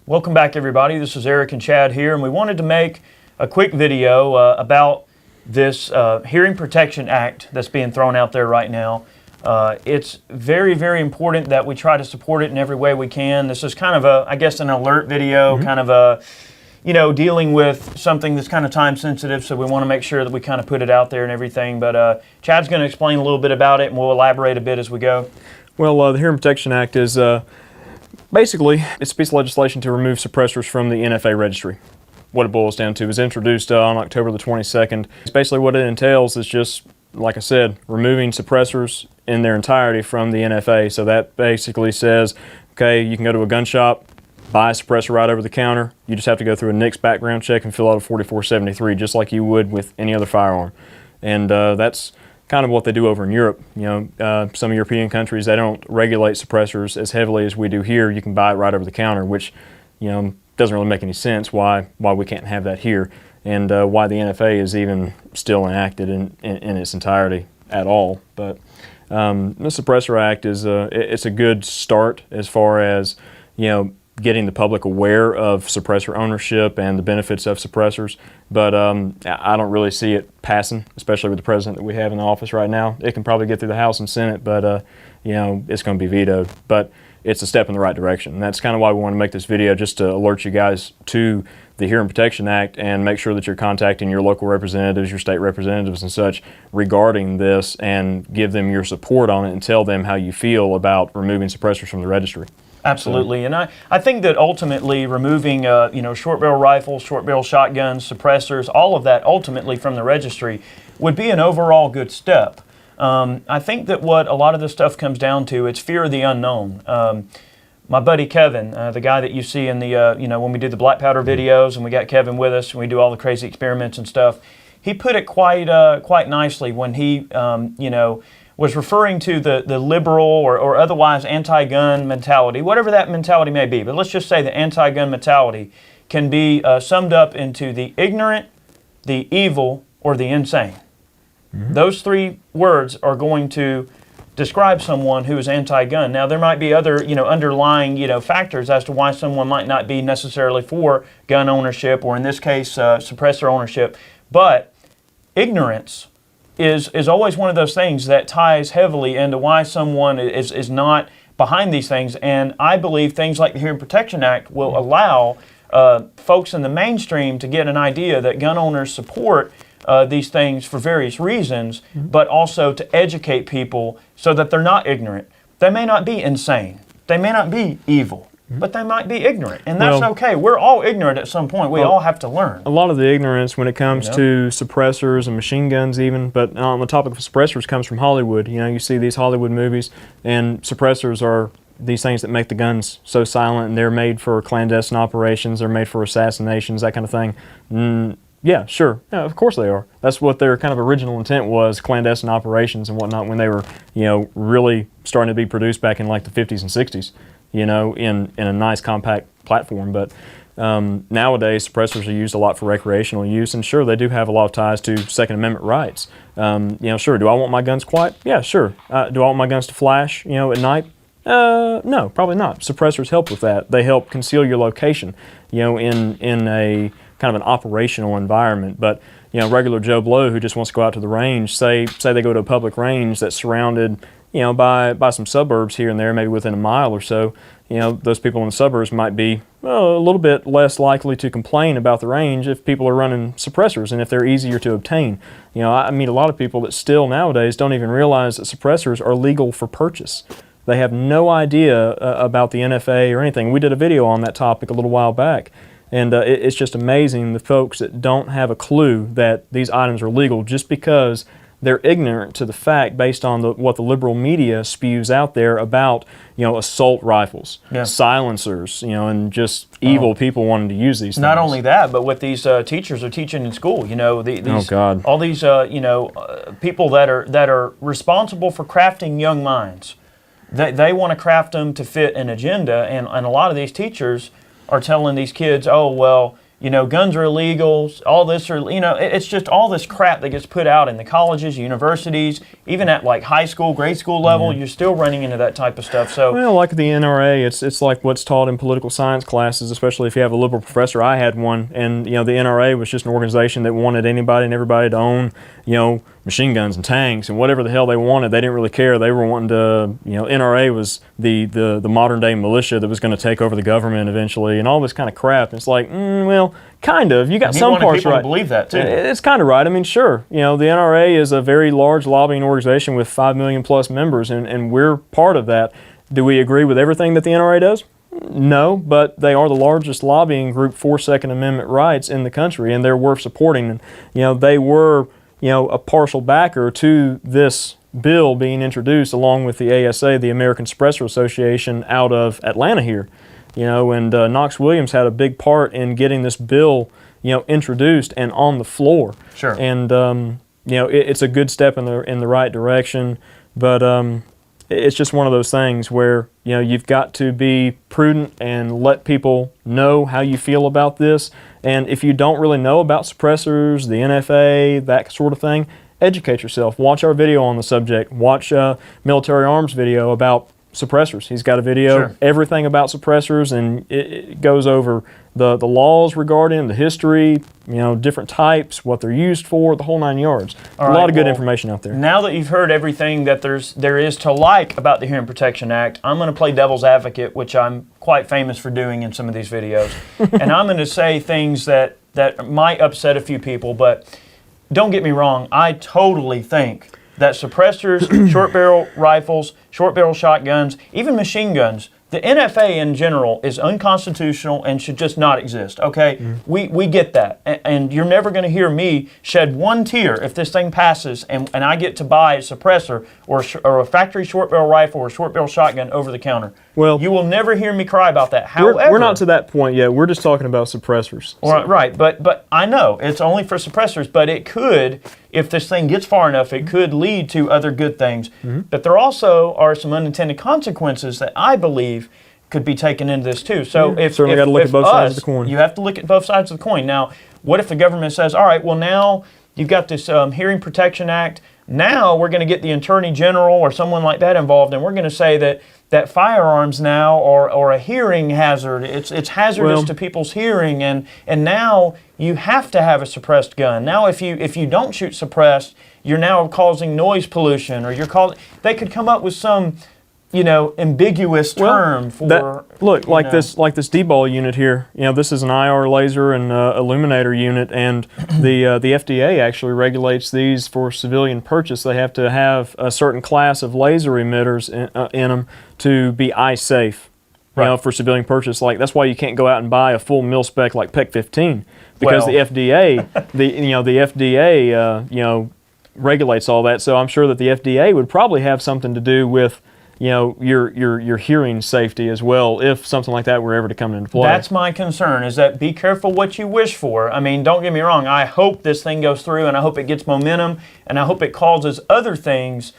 Welcome back, everybody. This is Eric and Chad here, and we wanted to make a quick video about this Hearing Protection Act that's being thrown out there right now. It's very, very important that we try to support it in every way we can. This is kind of I guess, an alert video, kind of dealing with something that's kind of time sensitive, so we want to make sure that we kind of put it out there and everything. But Chad's going to explain a little bit about it, and we'll elaborate a bit as we go. Well, the Hearing Protection Act is basically it's a piece of legislation to remove suppressors from the NFA registry. What it boils down to was introduced on October the 22nd. It's basically what it entails is just, like I said, removing suppressors in their entirety from the NFA. So that basically says, okay, you can go to a gun shop, buy a suppressor right over the counter. You just have to go through a NICS background check and fill out a 4473, just like you would with any other firearm. And that's kind of what they do over in Europe. Some European countries, they don't regulate suppressors as heavily as we do here. You can buy it right over the counter, which doesn't really make any sense why we can't have that here, and why the NFA is even still enacted in its entirety at all. But the Suppressor Act is it's a good start as far as getting the public aware of suppressor ownership and the benefits of suppressors. But I don't really see it passing, especially with the president that we have in the office right now. It can probably get through the House and Senate, but it's going to be vetoed. But it's a step in the right direction. And that's kind of why we want to make this video, just to alert you guys to the Hearing Protection Act and make sure that you're contacting your local representatives, your state representatives and such regarding this, and give them your support on it and tell them how you feel about removing suppressors from the registry. Absolutely, and I think that ultimately removing short barrel rifles, short barrel shotguns, suppressors, all of that ultimately from the registry would be an overall good step. I think that what a lot of this stuff comes down to, it's fear of the unknown. My buddy Kevin, the guy that you see in the when we do the black powder videos, and we got Kevin with us and we do all the crazy experiments and stuff, he put it quite nicely when he was referring to the liberal or otherwise anti-gun mentality, whatever that mentality may be. But let's just say the anti-gun mentality can be summed up into the ignorant, the evil, or the insane. Those three words are going to describe someone who is anti-gun. Now, there might be other underlying factors as to why someone might not be necessarily for gun ownership, or in this case, suppressor ownership. But ignorance is always one of those things that ties heavily into why someone is not behind these things. And I believe things like the Hearing Protection Act will allow folks in the mainstream to get an idea that gun owners support these things for various reasons, but also to educate people so that they're not ignorant. They may not be insane. They may not be evil. But they might be ignorant, and that's okay. We're all ignorant at some point. We all have to learn. A lot of the ignorance when it comes to suppressors and machine guns even, but on the topic of suppressors, comes from Hollywood. You see these Hollywood movies, and suppressors are these things that make the guns so silent, and they're made for clandestine operations, they're made for assassinations, that kind of thing. Yeah, sure. Yeah, of course they are. That's what their kind of original intent was, clandestine operations and whatnot, when they were, really starting to be produced back in like the 50s and 60s. In a nice compact platform. But nowadays suppressors are used a lot for recreational use, and sure, they do have a lot of ties to Second Amendment rights. Sure, do I want my guns quiet? Yeah, sure. Do I want my guns to flash, at night? No, probably not. Suppressors help with that. They help conceal your location, in a kind of an operational environment. But regular Joe Blow who just wants to go out to the range, say they go to a public range that's surrounded by some suburbs here and there, maybe within a mile or so, those people in the suburbs might be a little bit less likely to complain about the range if people are running suppressors and if they're easier to obtain. I meet a lot of people that still nowadays don't even realize that suppressors are legal for purchase. They have no idea about the NFA or anything. We did a video on that topic a little while back, and it's just amazing the folks that don't have a clue that these items are legal just because they're ignorant to the fact based on what the liberal media spews out there about, assault rifles, silencers, and just evil people wanting to use these things. Not only that, but what these teachers are teaching in school, all these, people that are responsible for crafting young minds. They want to craft them to fit an agenda, and a lot of these teachers are telling these kids, oh, well, guns are illegal, all this are, it's just all this crap that gets put out in the colleges, universities, even at like high school, grade school level, you're still running into that type of stuff. So, well, like the NRA, it's like what's taught in political science classes, especially if you have a liberal professor. I had one, and the NRA was just an organization that wanted anybody and everybody to own, machine guns and tanks and whatever the hell they wanted. They didn't really care. They were wanting to, NRA was the modern day militia that was going to take over the government eventually, and all this kind of crap. It's like, well, kind of. You got some parts people right. To believe that too. It's kind of right. I mean, sure. The NRA is a very large lobbying organization with 5 million plus members, and we're part of that. Do we agree with everything that the NRA does? No, but they are the largest lobbying group for Second Amendment rights in the country, and they're worth supporting. And they were, a partial backer to this bill being introduced, along with the ASA, the American Suppressor Association, out of Atlanta here. And Knox Williams had a big part in getting this bill, introduced and on the floor. Sure. And it's a good step in the right direction, but it's just one of those things where you've got to be prudent and let people know how you feel about this. And if you don't really know about suppressors, the NFA, that sort of thing, educate yourself. Watch our video on the subject. Watch Military Arms video about suppressors. He's got a video, Sure. Everything about suppressors, and it goes over the laws regarding the history, different types, what they're used for, the whole 9 yards. A lot of good information out there. Now that you've heard everything that there is to like about the Hearing Protection Act, I'm going to play devil's advocate, which I'm quite famous for doing in some of these videos. And I'm going to say things that might upset a few people, but don't get me wrong, I totally think that suppressors, short barrel rifles, short barrel shotguns, even machine guns, the NFA in general is unconstitutional and should just not exist, okay? We get that. And you're never going to hear me shed one tear if this thing passes and I get to buy a suppressor or a factory short barrel rifle or short barrel shotgun over the counter. Well, you will never hear me cry about that. However, we're not to that point yet. We're just talking about suppressors. Right, but I know it's only for suppressors, but it could, if this thing gets far enough, it could lead to other good things. But there also are some unintended consequences that I believe could be taken into this too. So if certainly got to look at both sides of the coin. You have to look at both sides of the coin. Now, what if the government says, all right, well now you've got this Hearing Protection Act. Now we're going to get the Attorney General or someone like that involved, and we're going to say that firearms now are a hearing hazard. It's hazardous to people's hearing, and now you have to have a suppressed gun. Now if you don't shoot suppressed, you're now causing noise pollution, or they could come up with some ambiguous term for this D-ball unit here. This is an IR laser and illuminator unit, and the FDA actually regulates these for civilian purchase. They have to have a certain class of laser emitters in them to be eye safe. For civilian purchase. Like that's why you can't go out and buy a full mil spec like PEC 15 because the FDA, the FDA, regulates all that. So I'm sure that the FDA would probably have something to do with your hearing safety as well if something like that were ever to come into play. That's my concern, is that be careful what you wish for. I mean, don't get me wrong, I hope this thing goes through and I hope it gets momentum and I hope it causes other things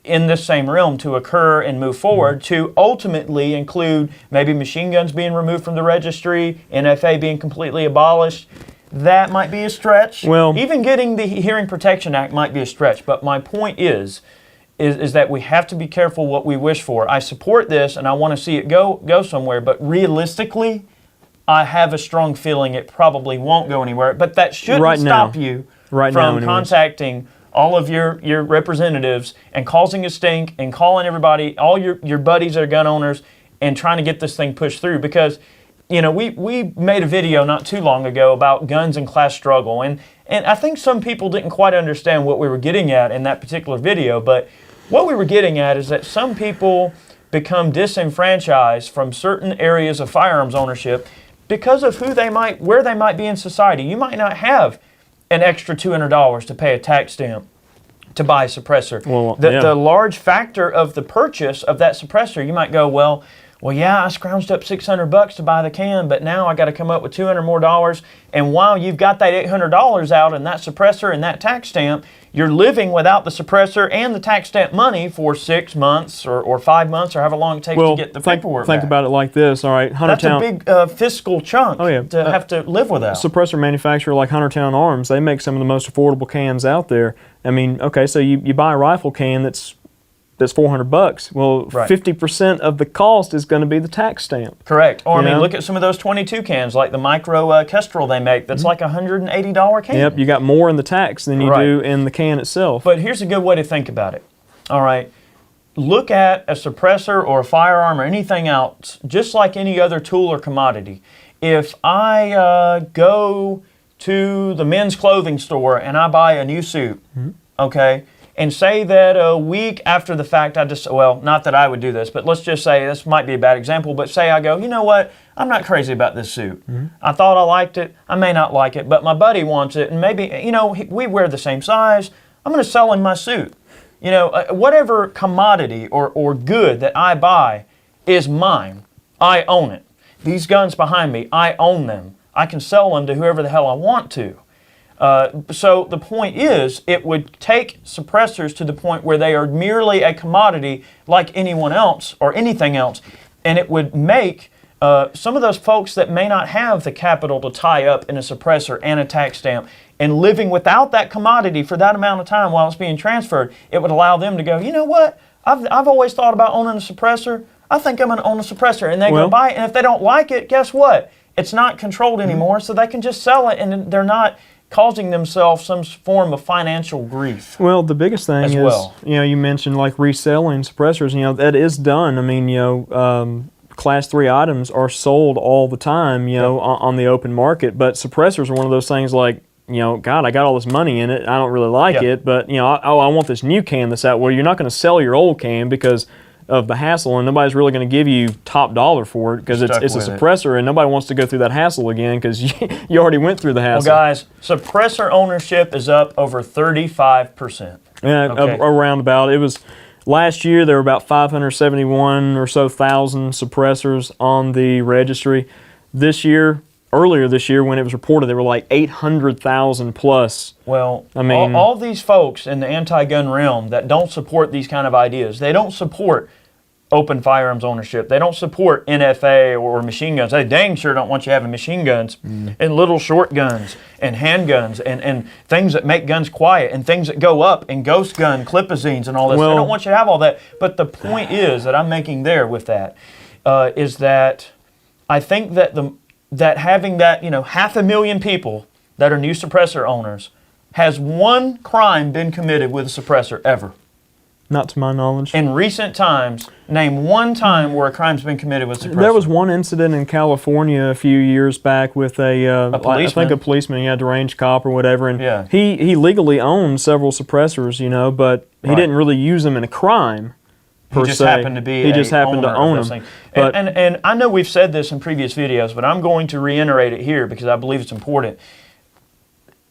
in this same realm to occur and move forward to ultimately include maybe machine guns being removed from the registry, NFA being completely abolished. That might be a stretch. Well, even getting the Hearing Protection Act might be a stretch, but my point is that we have to be careful what we wish for. I support this and I want to see it go somewhere, but realistically, I have a strong feeling it probably won't go anywhere. But that shouldn't stop you from contacting all of your representatives and causing a stink and calling everybody, all your buddies that are gun owners, and trying to get this thing pushed through. Because we made a video not too long ago about guns and class struggle, and I think some people didn't quite understand what we were getting at in that particular video, but what we were getting at is that some people become disenfranchised from certain areas of firearms ownership because of where they might be in society. You might not have an extra $200 to pay a tax stamp to buy a suppressor. The large factor of the purchase of that suppressor, you might go, well, well, yeah, I scrounged up $600 to buy the can, but now I got to come up with $200 more. And while you've got that $800 out and that suppressor and that tax stamp, you're living without the suppressor and the tax stamp money for 6 months or 5 months or however long it takes to get the paperwork think back. about it like this. All right, That's a big fiscal chunk to have to live without. Suppressor manufacturer like Huntertown Arms, they make some of the most affordable cans out there. I mean, okay, so you buy a rifle can that's $400. Well, 50% of the cost is going to be the tax stamp. Correct. Or, I mean, look at some of those 22 cans, like the micro Kestrel they make. That's like a $180 can. Yep, you got more in the tax than you do in the can itself. But here's a good way to think about it. All right. Look at a suppressor or a firearm or anything else, just like any other tool or commodity. If I go to the men's clothing store and I buy a new suit, okay, and say that a week after the fact, well, not that I would do this, but let's just say, this might be a bad example, but say I go, you know what, I'm not crazy about this suit. I thought I liked it, I may not like it, but my buddy wants it, and maybe, you know, we wear the same size, I'm going to sell him my suit. You know, whatever commodity or good that I buy is mine. I own it. These guns behind me, I own them. I can sell them to whoever the hell I want to. So the point is, it would take suppressors to the point where they are merely a commodity like anyone else or anything else, and it would make some of those folks that may not have the capital to tie up in a suppressor and a tax stamp and living without that commodity for that amount of time while it's being transferred, it would allow them to go, you know what, I've always thought about owning a suppressor, I think I'm going to own a suppressor, and they go buy it, and if they don't like it, guess what? It's not controlled anymore, so they can just sell it, and they're not causing themselves some form of financial grief. Well, the biggest thing is, you know, you mentioned like reselling suppressors, you know, that is done. I mean, you know, Class 3 items are sold all the time, you know, on the open market, but suppressors are one of those things like, you know, God, I got all this money in it, I don't really like it, but, you know, I want this new can that's out. Well, you're not going to sell your old can because of the hassle, and nobody's really going to give you top dollar for it because it's a suppressor, and nobody wants to go through that hassle again because you already went through the hassle. Well, guys, suppressor ownership is up over 35%. Yeah, around about. It was last year there were about 571 or so thousand suppressors on the registry. Earlier this year, when it was reported, there were like 800,000 plus. Well, I mean, all these folks in the anti-gun realm that don't support these kind of ideas, they don't support open firearms ownership. They don't support NFA or machine guns. They dang sure don't want you having machine guns and little short guns and handguns and things that make guns quiet and things that go up and ghost gun, clipazines and all this. They don't want you to have all that. But the point is that I'm making there with that is that I think that having that, you know, 500,000 people that are new suppressor owners, has one crime been committed with a suppressor ever? Not to my knowledge. In recent times, name one time where a crime's been committed with a suppressor. There was one incident in California a few years back with a policeman. I think a policeman, he had deranged cop or whatever, and he legally owned several suppressors, you know, but he didn't really use them in a crime. He just happened to own them. And I know we've said this in previous videos, but I'm going to reiterate it here because I believe it's important.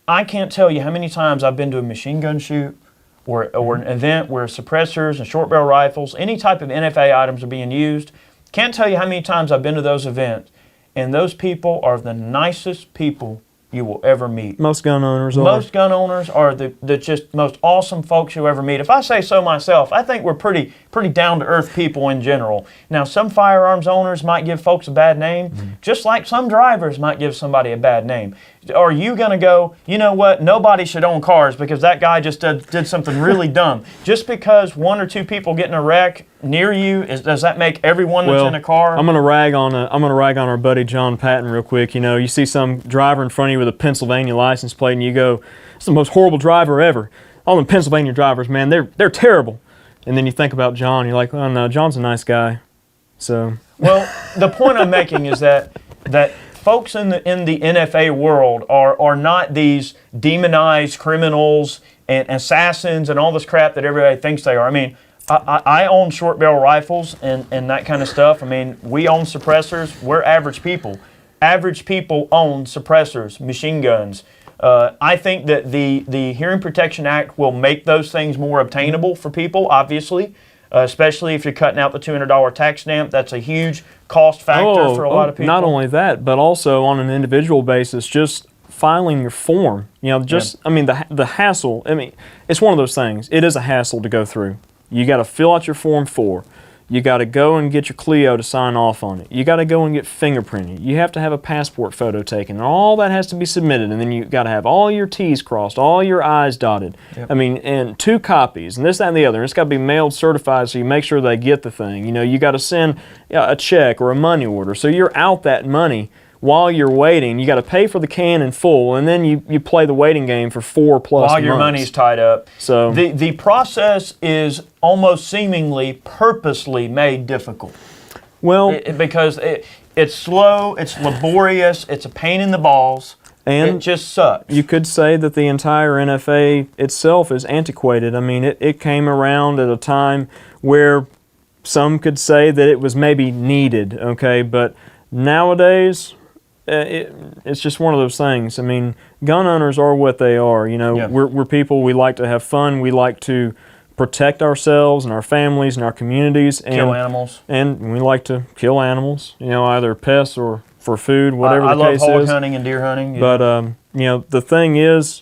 I can't tell you how many times I've been to a machine gun shoot or an event where suppressors and short barrel rifles, any type of NFA items are being used. Can't tell you how many times I've been to those events, and those people are the nicest people you will ever meet. Most gun owners are. Most gun owners are the just most awesome folks you'll ever meet. If I say so myself, I think we're pretty down-to-earth people in general. Now, some firearms owners might give folks a bad name, just like some drivers might give somebody a bad name. Are you going to go, you know what, nobody should own cars because that guy just did something really dumb? Just because one or two people get in a wreck near you, does that make everyone that's in a car? I'm going to rag on our buddy John Patton real quick. You know, you see some driver in front of you with a Pennsylvania license plate, and you go, "It's the most horrible driver ever." All the Pennsylvania drivers, man, they're terrible. And then you think about John, you're like, "Oh no, John's a nice guy." So. Well, the point I'm making is that folks in the NFA world are not these demonized criminals and assassins and all this crap that everybody thinks they are. I mean, I own short barrel rifles and that kind of stuff. I mean, we own suppressors. We're average people. Average people own suppressors, machine guns. I think that the Hearing Protection Act will make those things more obtainable for people, obviously. especially if you're cutting out the $200 tax stamp. That's a huge cost factor for a lot of people. Not only that, but also on an individual basis, just filing your form. I mean, the hassle. I mean, it's one of those things. It is a hassle to go through. You got to fill out your Form 4. You got to go and get your Clio to sign off on it. You got to go and get fingerprinted. You have to have a passport photo taken. And all that has to be submitted. And then you got to have all your T's crossed, all your I's dotted. Yep. I mean, and 2 copies, and this, that, and the other. And it's got to be mailed certified so you make sure they get the thing. You got to send a check or a money order. So you're out that money while you're waiting. You got to pay for the can in full, and then you play the waiting game for 4+ months. While your money's tied up. So the process is almost seemingly purposely made difficult. Well, because it's slow, it's laborious, it's a pain in the balls, and it just sucks. You could say that the entire NFA itself is antiquated. I mean, it came around at a time where some could say that it was maybe needed, okay, but nowadays, it's just one of those things. I mean, gun owners are what they are. Yeah. We're people. We like to have fun. We like to protect ourselves and our families and our communities. And kill animals. And we like to kill animals. Either pests or for food, whatever the case is. I love hog hunting and deer hunting. Yeah. But the thing is,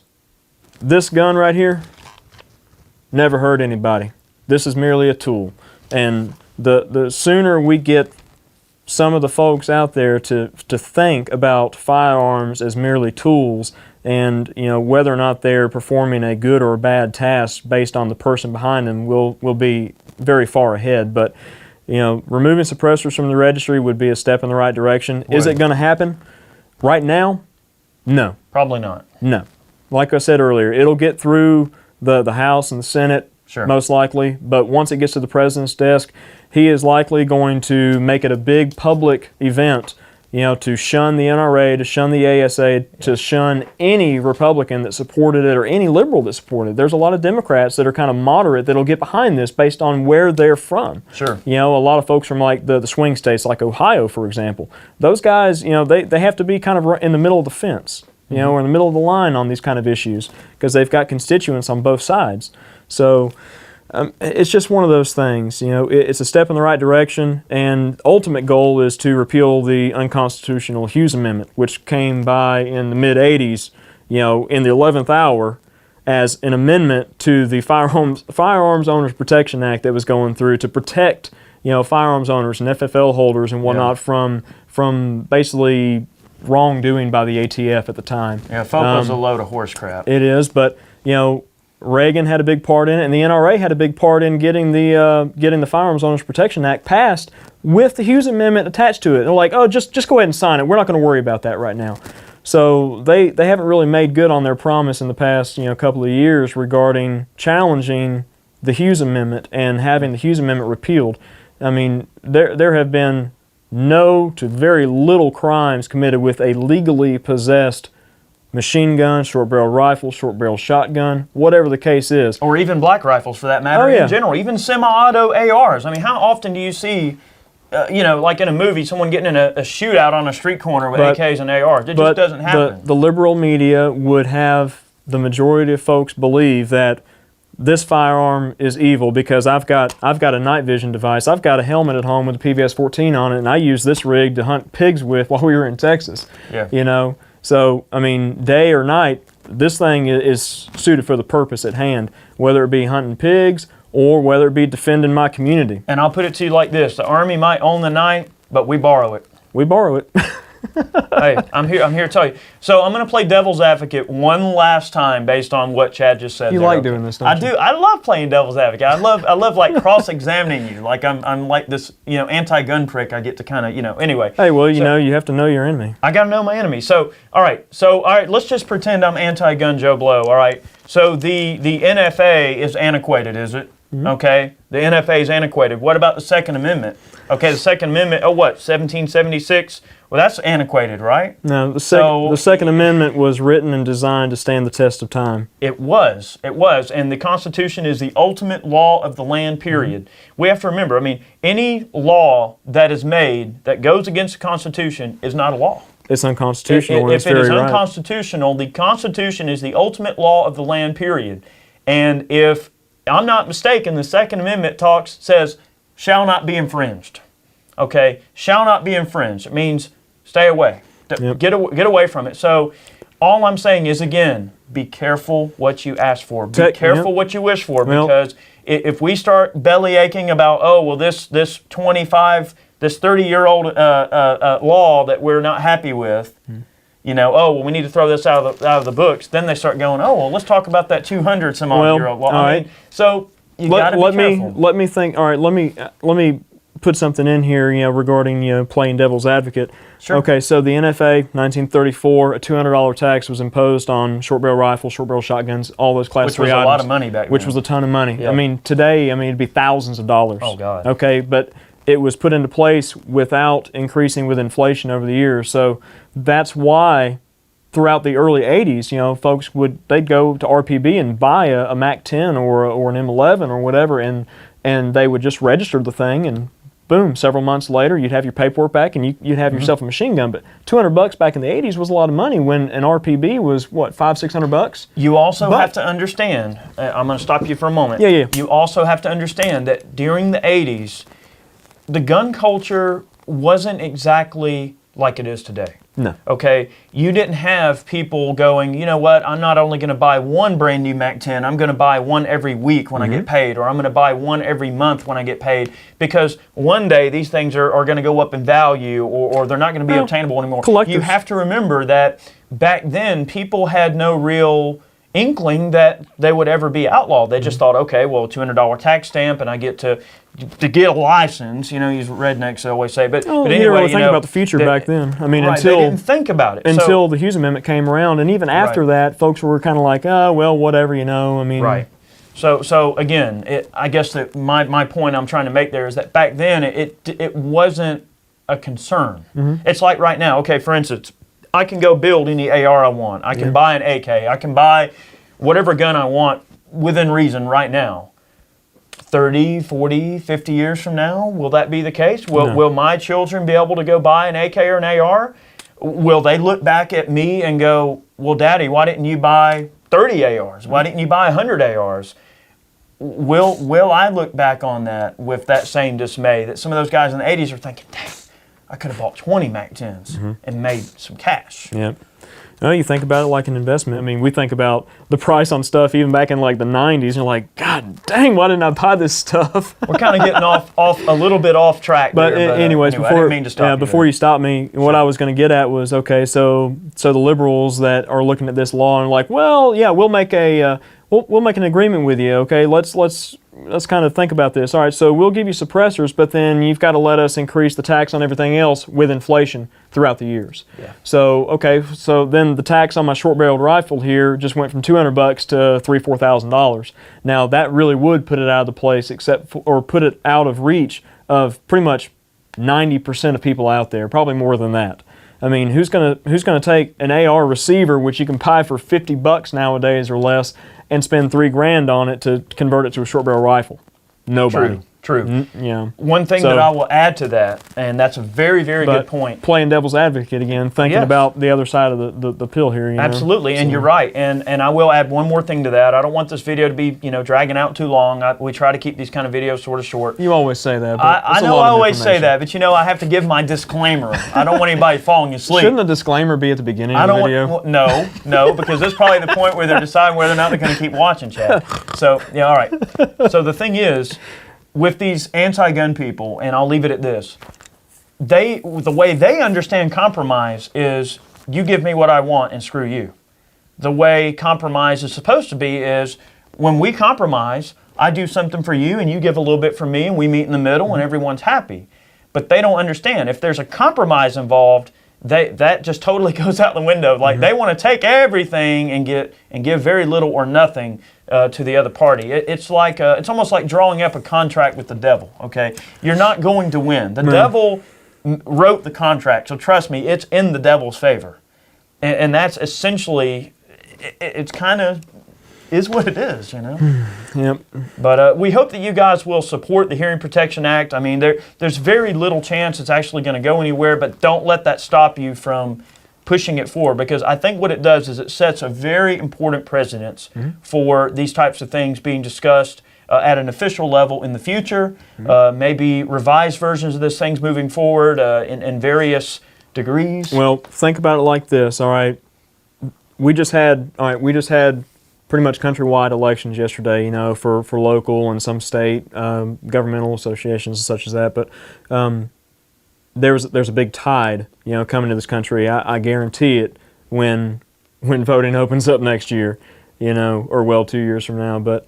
this gun right here never hurt anybody. This is merely a tool, and the sooner we get some of the folks out there to think about firearms as merely tools, and whether or not they're performing a good or a bad task based on the person behind them, will be very far ahead. But removing suppressors from the registry would be a step in the right direction. Is it going to happen right now? No. Probably not. No. Like I said earlier, it'll get through the House and the Senate. Sure. Most likely, but once it gets to the president's desk, he is likely going to make it a big public event, to shun the NRA, to shun the ASA, to shun any Republican that supported it or any liberal that supported it. There's a lot of Democrats that are kind of moderate that'll get behind this based on where they're from. Sure. A lot of folks from like the swing states, like Ohio, for example. Those guys, they have to be kind of in the middle of the fence, or in the middle of the line on these kind of issues, because they've got constituents on both sides. So it's just one of those things. It's a step in the right direction, and ultimate goal is to repeal the unconstitutional Hughes Amendment, which came by in the mid-'80s, in the 11th hour, as an amendment to the Firearms Owners Protection Act that was going through to protect, firearms owners and FFL holders and whatnot from basically wrongdoing by the ATF at the time. Yeah, FOPA is a load of horse crap. It is, but Reagan had a big part in it, and the NRA had a big part in getting the Firearms Owners Protection Act passed with the Hughes Amendment attached to it. They're like, oh, just go ahead and sign it. We're not going to worry about that right now. So they haven't really made good on their promise in the past couple of years regarding challenging the Hughes Amendment and having the Hughes Amendment repealed. I mean, there have been no to very little crimes committed with a legally possessed machine gun, short barrel rifle, short barrel shotgun, whatever the case is. Or even black rifles for that matter in general, even semi-auto ARs. I mean, how often do you see, like in a movie, someone getting in a shootout on a street corner with AKs and ARs? It just doesn't happen. The liberal media would have the majority of folks believe that this firearm is evil because I've got a night vision device. I've got a helmet at home with a PVS-14 on it, and I use this rig to hunt pigs with while we were in Texas. Yeah. So, I mean, day or night, this thing is suited for the purpose at hand, whether it be hunting pigs or whether it be defending my community. And I'll put it to you like this. The Army might own the night, but we borrow it. We borrow it. Hey, I'm here to tell you. So I'm going to play devil's advocate one last time based on what Chad just said. You like doing this, don't you? I do. I love playing devil's advocate. I love like cross-examining you. Like I'm like this, anti-gun prick. I get to kind of, anyway. Hey, well, you have to know your enemy. I got to know my enemy. So, all right, let's just pretend I'm anti-gun Joe Blow, all right? So the NFA is antiquated, is it? Mm-hmm. Okay, the NFA is antiquated. What about the Second Amendment? Okay, the Second Amendment, 1776? Well, that's antiquated, right? No, the Second Amendment was written and designed to stand the test of time. It was, and the Constitution is the ultimate law of the land, period. Mm-hmm. We have to remember, any law that is made that goes against the Constitution is not a law. It's unconstitutional. If it is unconstitutional, the Constitution is the ultimate law of the land, period. And if I'm not mistaken, the Second Amendment says shall not be infringed. Okay, shall not be infringed. It means stay away. Yep. Get away from it. So all I'm saying is, again, be careful what you ask for. Be careful what you wish for, because if we start belly aching about, oh, well, this 30-year-old law that we're not happy with, you know, oh, well, we need to throw this out of the books. Then they start going, oh, well, let's talk about that 200-some-odd-year-old law. I mean, so you got to be careful. Let me think. All right, let me put something in here, you know, regarding, you know, playing devil's advocate. Sure. Okay, so the NFA, 1934, a $200 tax was imposed on short barrel rifles, short barrel shotguns, all those class 3 items. Which was a lot of money back then. Which was a ton of money. Yeah. I mean, today, it'd be thousands of dollars. Oh, God. Okay, but it was put into place without increasing with inflation over the years. So that's why throughout the early 80s, you know, folks they'd go to RPB and buy a Mac 10 or an M11 or whatever, and they would just register the thing, and boom, several months later, you'd have your paperwork back and you'd have yourself a machine gun. But $200 back in the 80s was a lot of money when an RPB was, what, $500-600? You also have to understand, I'm going to stop you for a moment. Yeah. You also have to understand that during the 80s, the gun culture wasn't exactly like it is today. No. Okay? You didn't have people going, you know what, I'm not only going to buy one brand new Mac 10, I'm going to buy one every week when I get paid, or I'm going to buy one every month when I get paid, because one day these things are going to go up in value, or they're not going to be obtainable anymore. Collectors. You have to remember that back then people had no real inkling that they would ever be outlawed. They just thought, okay, well, $200 tax stamp, and I get to get a license. You know, these rednecks always say, but You anyway, didn't really think about the future back then. I mean, they didn't think about it until the Hughes Amendment came around, and even after that, folks were kind of like, oh, well, whatever, you know. I mean, right. So again, I guess that my point I'm trying to make there is that back then it wasn't a concern. It's like right now. Okay, for instance, I can go build any AR I want. I can buy an AK. I can buy whatever gun I want within reason right now. 30, 40, 50 years from now, will that be the case? Will my children be able to go buy an AK or an AR? Will they look back at me and go, well, Daddy, why didn't you buy 30 ARs? Why didn't you buy 100 ARs? Will I look back on that with that same dismay that some of those guys in the 80s are thinking, dang, I could have bought 20 Mac 10s and made some cash. Yeah. Well, you think about it like an investment. I mean, we think about the price on stuff even back in like the 90s. And you're like, God dang, why didn't I buy this stuff? We're kind of getting off a little bit off track. But there, anyways, anyway, I didn't mean to stop before you stop me, what I was going to get at was, okay, so the liberals that are looking at this law and like, well, yeah, we'll make we'll make an agreement with you. Okay, let's kind of think about this. All right, so we'll give you suppressors, but then you've got to let us increase the tax on everything else with inflation throughout the years. Yeah. So okay, so then the tax on my short-barreled rifle here just went from $200 to $3,000-4,000. Now that really would put it out of the place, or put it out of reach of pretty much 90% of people out there, probably more than that. I mean, who's gonna take an AR receiver, which you can buy for $50 nowadays or less, and spend $3,000 on it to convert it to a short barrel rifle? Nobody. True. Yeah. One thing that I will add to that, and that's a very, very good point. Playing devil's advocate again, thinking about the other side of the pill here. You Absolutely, know? And you're right. And I will add one more thing to that. I don't want this video to be dragging out too long. We try to keep these kind of videos sort of short. You always say that. But I know I always say that, but I have to give my disclaimer. I don't want anybody falling asleep. Shouldn't the disclaimer be at the beginning of the video? No, because that's probably the point where they're deciding whether or not they're going to keep watching, Chad. So, yeah, all right. So the thing is, with these anti-gun people, and I'll leave it at this, the way they understand compromise is you give me what I want and screw you. The way compromise is supposed to be is when we compromise, I do something for you and you give a little bit for me and we meet in the middle and everyone's happy. But they don't understand. If there's a compromise involved, that just totally goes out the window. Like they want to take everything and give very little or nothing to the other party. It's almost like drawing up a contract with the devil. Okay, you're not going to win. The devil wrote the contract, so trust me, it's in the devil's favor, and that's essentially it's kind of is what it is, Yep. But we hope that you guys will support the Hearing Protection Act. I mean, there's very little chance it's actually going to go anywhere, but don't let that stop you from pushing it forward, because I think what it does is it sets a very important precedence for these types of things being discussed at an official level in the future, maybe revised versions of this things moving forward in various degrees? Well, think about it like this, all right? We just had pretty much countrywide elections yesterday, you know, for local and some state governmental associations such as that. But there's a big tide, you know, coming to this country. I guarantee it when voting opens up next year, you know, or well 2 years from now. But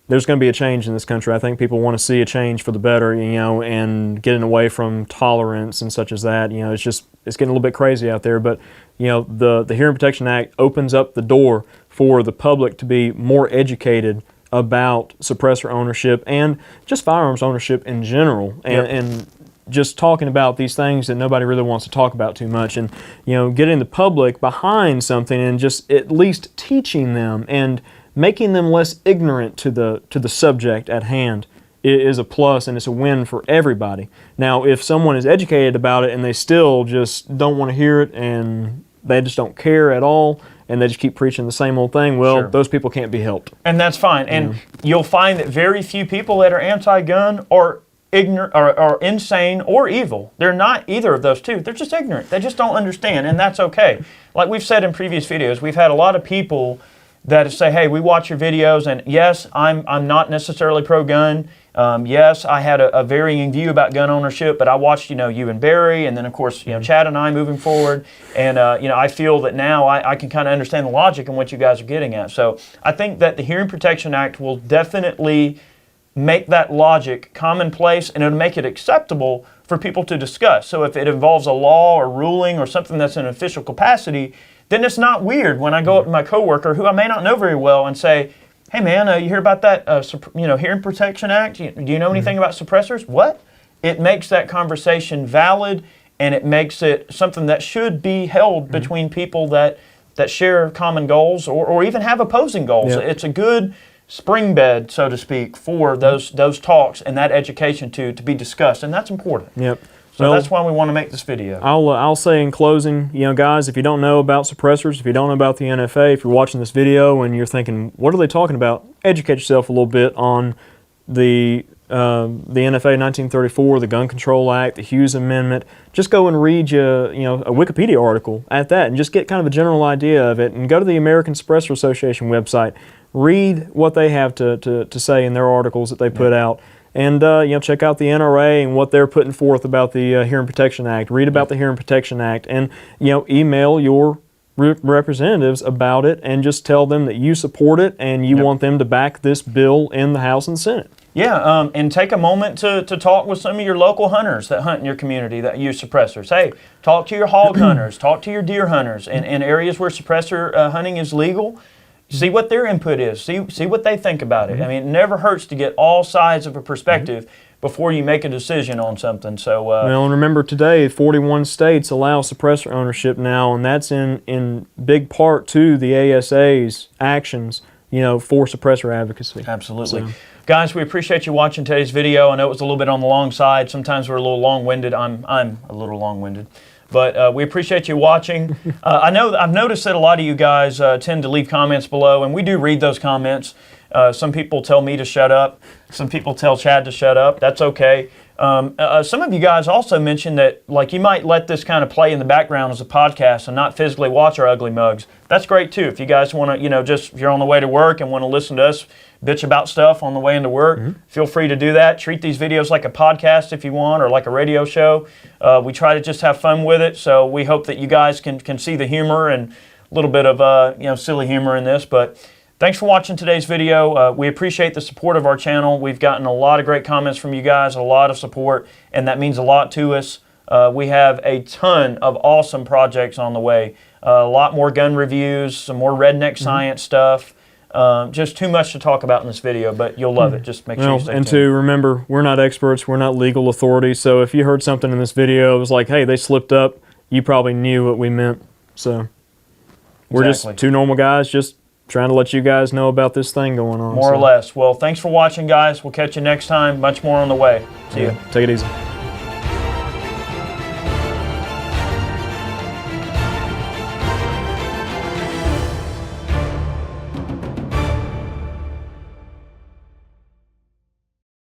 there's going to be a change in this country. I think people want to see a change for the better, you know, and getting away from tolerance and such as that. You know, it's getting a little bit crazy out there. But you know, the Hearing Protection Act opens up the door for the public to be more educated about suppressor ownership and just firearms ownership in general, and just talking about these things that nobody really wants to talk about too much, and you know, getting the public behind something and just at least teaching them and making them less ignorant to the subject at hand is a plus, and it's a win for everybody. Now, if someone is educated about it and they still just don't want to hear it and they just don't care at all and they just keep preaching the same old thing, well, Sure. those people can't be helped. And that's fine. And you'll find that very few people that are anti-gun are ignorant or insane or evil. They're not either of those two. They're just ignorant. They just don't understand, and that's okay. Like we've said in previous videos, we've had a lot of people that say, hey, we watch your videos, and yes, I'm not necessarily pro-gun. Yes, I had a varying view about gun ownership, but I watched, you know, you and Barry, and then of course, you know, Chad and I moving forward, and you know, I feel that now I can kind of understand the logic and what you guys are getting at. So I think that the Hearing Protection Act will definitely make that logic commonplace, and it'll make it acceptable for people to discuss. So if it involves a law or ruling or something that's in an official capacity, then it's not weird when I go up to my coworker who I may not know very well and say, hey man, you hear about that Hearing Protection Act? Do you know anything about suppressors? What? It makes that conversation valid, and it makes it something that should be held between people that share common goals or even have opposing goals. Yep. It's a good spring bed, so to speak, for those talks and that education to be discussed, and that's important. Yep. So that's why we want to make this video. I'll say in closing, you know, guys, if you don't know about suppressors, if you don't know about the NFA, if you're watching this video and you're thinking, what are they talking about? Educate yourself a little bit on the NFA 1934, the Gun Control Act, the Hughes Amendment. Just go and read a Wikipedia article at that, and just get kind of a general idea of it. And go to the American Suppressor Association website. Read what they have to say in their articles that they put out. And check out the NRA and what they're putting forth about the Hearing Protection Act. Read about the Hearing Protection Act, and email your representatives about it, and just tell them that you support it and you want them to back this bill in the House and Senate. Yeah, and take a moment to talk with some of your local hunters that hunt in your community that use suppressors. Hey, talk to your hog hunters, talk to your deer hunters in areas where suppressor hunting is legal. See what their input is. See what they think about it. I mean, it never hurts to get all sides of a perspective before you make a decision on something. So, well, and remember today, 41 states allow suppressor ownership now, and that's in big part to the ASA's actions, for suppressor advocacy. Absolutely. So. Guys, we appreciate you watching today's video. I know it was a little bit on the long side. Sometimes we're a little long-winded. I'm a little long-winded. But we appreciate you watching. I've noticed that a lot of you guys tend to leave comments below, and we do read those comments. Some people tell me to shut up. Some people tell Chad to shut up. That's okay. Some of you guys also mentioned that you might let this kind of play in the background as a podcast and not physically watch our ugly mugs. That's great too. If you guys want to, if you're on the way to work and want to listen to us bitch about stuff on the way into work, feel free to do that. Treat these videos like a podcast if you want, or like a radio show. We try to just have fun with it, so we hope that you guys can see the humor and a little bit of silly humor in this. But thanks for watching today's video. We appreciate the support of our channel. We've gotten a lot of great comments from you guys, a lot of support, and that means a lot to us. We have a ton of awesome projects on the way. A lot more gun reviews, some more redneck science stuff. Just too much to talk about in this video, but you'll love it. Just make sure you stay tuned. And to remember, we're not experts, we're not legal authorities, so if you heard something in this video, it was like, hey, they slipped up, you probably knew what we meant. So we're just two normal guys, just trying to let you guys know about this thing going on. More or less. Well, thanks for watching, guys. We'll catch you next time. Much more on the way. See ya. Take it easy.